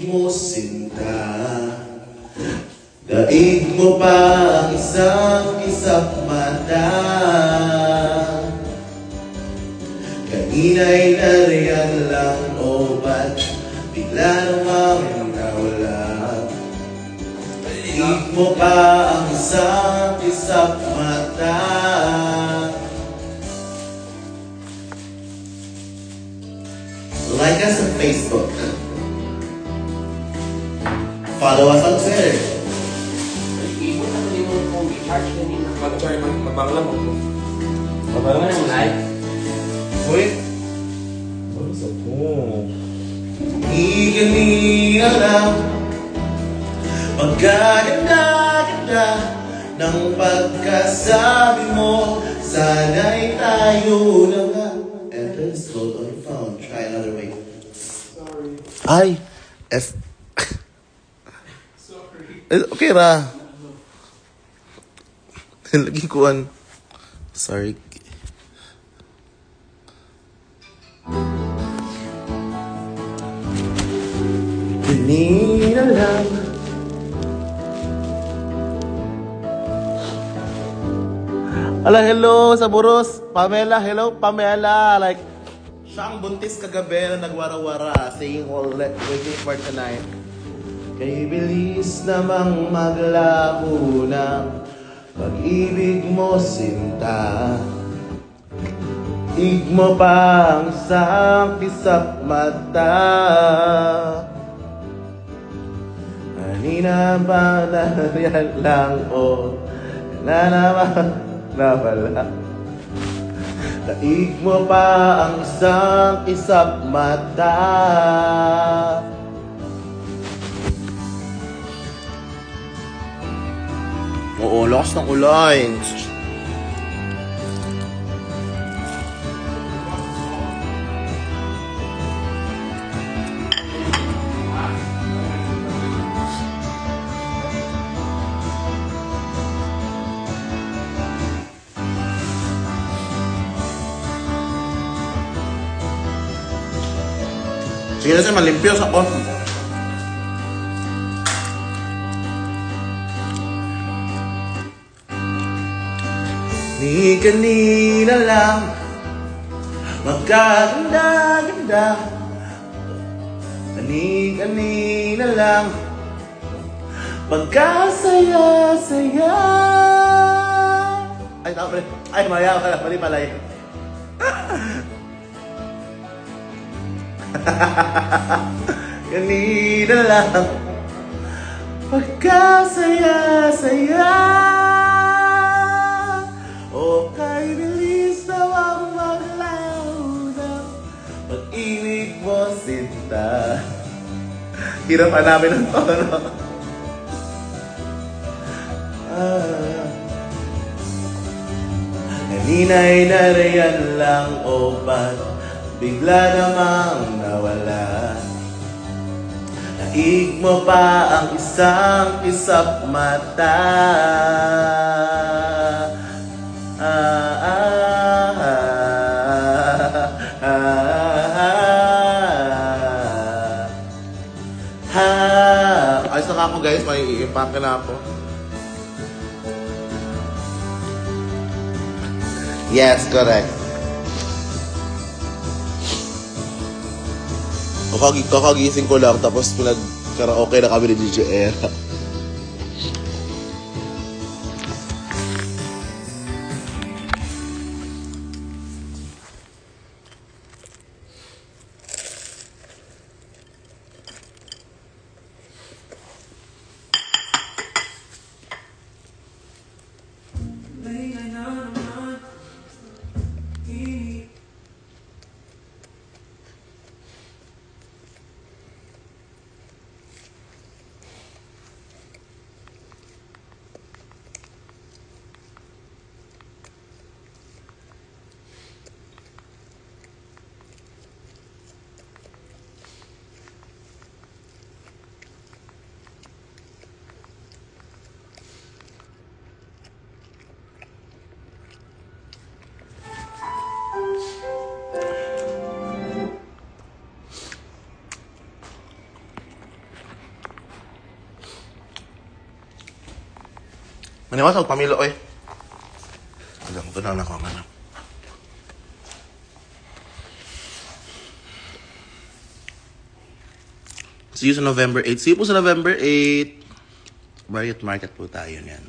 mo sinta, daig mo pa ang isang kisap mata. Kanina'y nariyan lang o ba't bigla namang nawala? Daig mo pa ang isang kisap mata. Like us on Facebook. Follow us on Twitter. Ibon na rin mo kung i-charge na nila. Mag-try magbangla mo. Mabalang na mo live. Wait. Ano sa po? Iganina lang pagkaganda-ganda ng pagkasabi mo. Sana'y tayo na nga. Enter this code on your phone. Try another way. Sorry. Ay! F... Sorry. Okay ra. Lagi kuan. Sorry. Kanina lang Ala, hello sa Buros. Pamela, hello Pamela. Like, siya ang buntis kagabi na nagwara-wara saying waiting for tonight. Kay bilis namang maglaho ng pag-ibig mo sinta. Ig mo pa ang isang kisap mata. Kanina ba nariyan lang o na naman nawala? Daig mo pa ang isang kisap mata. Oo, lakas ng ulan. Sige na siya, malimpyo sa on. Ni kanina lang magkaganda-ganda. Ni kanina lang magkasaya-saya. Ay, tama pala. Ay, maya ka na. Mali pala yun. Kanina lang magkasaya-saya. O kay bilis nawang maglaho ng pag-ibig mo sinta. Hirapan namin ang tono. Kanina'y nariyan lang o ba't bigla namang nawala? Daig mo pa ang isang kisap mata. Ayos na ako guys, may i-impact na ako. Yes, correct. Kakagising ko lang tapos pinag-karaoke na kami ni DJ Era. Maniwas ako pamilo, oy. Alam, ito na ako, ano. See you sa November 8. See you po sa November 8. Riot Market po tayo niyan.